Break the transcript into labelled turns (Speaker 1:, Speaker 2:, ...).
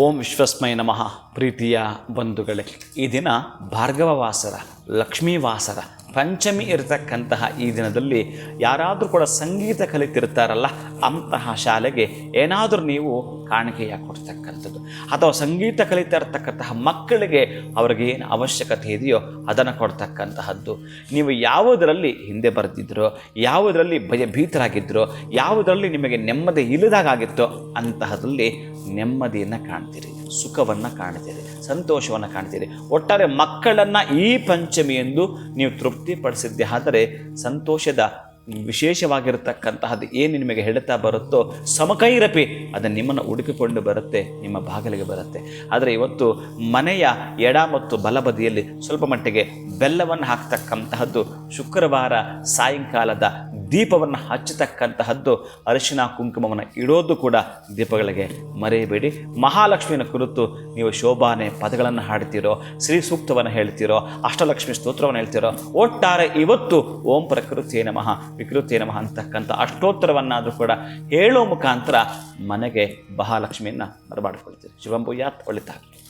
Speaker 1: ಓಂ ವಿಶ್ವಸ್ಮೈ ನಮಃ. ಪ್ರೀತಿಯ ಬಂಧುಗಳೇ, ಈ ದಿನ ಭಾರ್ಗವ ವಾಸರ, ಲಕ್ಷ್ಮೀ ವಾಸರ ಪಂಚಮಿ ಇರತಕ್ಕಂತಹ ಈ ದಿನದಲ್ಲಿ ಯಾರಾದರೂ ಕೂಡ ಸಂಗೀತ ಕಲಿತಿರ್ತಾರಲ್ಲ, ಅಂತಹ ಶಾಲೆಗೆ ಏನಾದರೂ ನೀವು ಕಾಣಿಕೆಯಾಗಿ ಕೊಡ್ತಕ್ಕಂಥದ್ದು, ಅಥವಾ ಸಂಗೀತ ಕಲಿತಾ ಇರ್ತಕ್ಕಂತಹ ಮಕ್ಕಳಿಗೆ ಅವ್ರಿಗೆ ಏನು ಅವಶ್ಯಕತೆ ಇದೆಯೋ ಅದನ್ನು ಕೊಡ್ತಕ್ಕಂತಹದ್ದು. ನೀವು ಯಾವುದರಲ್ಲಿ ಹಿಂದೆ ಬರೆದಿದ್ರೋ, ಯಾವುದರಲ್ಲಿ ಭಯಭೀತರಾಗಿದ್ದರೋ, ಯಾವುದರಲ್ಲಿ ನಿಮಗೆ ನೆಮ್ಮದಿ ಇಲ್ಲದಾಗಿತ್ತೋ ಅಂತಹದ್ರಲ್ಲಿ ನೆಮ್ಮದಿಯನ್ನು ಕಾಣ್ತೀರಿ, ಸುಖವನ್ನು ಕಾಣ್ತೀರಿ, ಸಂತೋಷವನ್ನು ಕಾಣ್ತೀರಿ. ಒಟ್ಟಾರೆ ಮಕ್ಕಳನ್ನು ಈ ಪಂಚಮಿ ಎಂದು ನೀವು ತೃಪ್ತಿಪಡಿಸಿದ್ದೆ ಆದರೆ ಸಂತೋಷದ ವಿಶೇಷವಾಗಿರತಕ್ಕಂತಹದ್ದು ಏನು ನಿಮಗೆ ಹೇಳ್ತಾ ಬರುತ್ತೋ ಸಮಕೈರಪಿ ಅದನ್ನು ನಿಮ್ಮನ್ನು ಹುಡುಕಿಕೊಂಡು ಬರುತ್ತೆ, ನಿಮ್ಮ ಬಾಗಿಲಿಗೆ ಬರುತ್ತೆ. ಆದರೆ ಇವತ್ತು ಮನೆಯ ಎಡ ಮತ್ತು ಬಲಬದಿಯಲ್ಲಿ ಸ್ವಲ್ಪ ಮಟ್ಟಿಗೆ ಬೆಲ್ಲವನ್ನು ಹಾಕ್ತಕ್ಕಂತಹದ್ದು, ಶುಕ್ರವಾರ ಸಾಯಂಕಾಲದ ದೀಪವನ್ನು ಹಚ್ಚತಕ್ಕಂತಹದ್ದು, ಅರಿಶಿನ ಕುಂಕುಮವನ್ನು ಇಡೋದು ಕೂಡ ದೀಪಗಳಿಗೆ ಮರೆಯಬೇಡಿ. ಮಹಾಲಕ್ಷ್ಮಿಯನ್ನು ಕುರಿತು ನೀವು ಶೋಭಾನೆ ಪದಗಳನ್ನು ಹಾಡ್ತೀರೋ, ಶ್ರೀ ಸೂಕ್ತವನ್ನು ಹೇಳ್ತೀರೋ, ಅಷ್ಟಲಕ್ಷ್ಮಿ ಸ್ತೋತ್ರವನ್ನು ಹೇಳ್ತೀರೋ, ಒಟ್ಟಾರೆ ಇವತ್ತು ಓಂ ಪ್ರಕೃತಿಯೇ ನಮಃ ವಿಕೃತಿಯೇ ನಮಃ ಅಂತಕ್ಕಂಥ ಅಷ್ಟೋತ್ತರವನ್ನಾದರೂ ಕೂಡ ಹೇಳೋ ಮುಖಾಂತರ ಮನೆಗೆ ಮಹಾಲಕ್ಷ್ಮಿಯನ್ನು ಬರಮಾಡಿಕೊಳ್ತೀರಿ. ಶಿವಂಭೂಯಾತ್, ಒಳಿತಾಗಲಿ.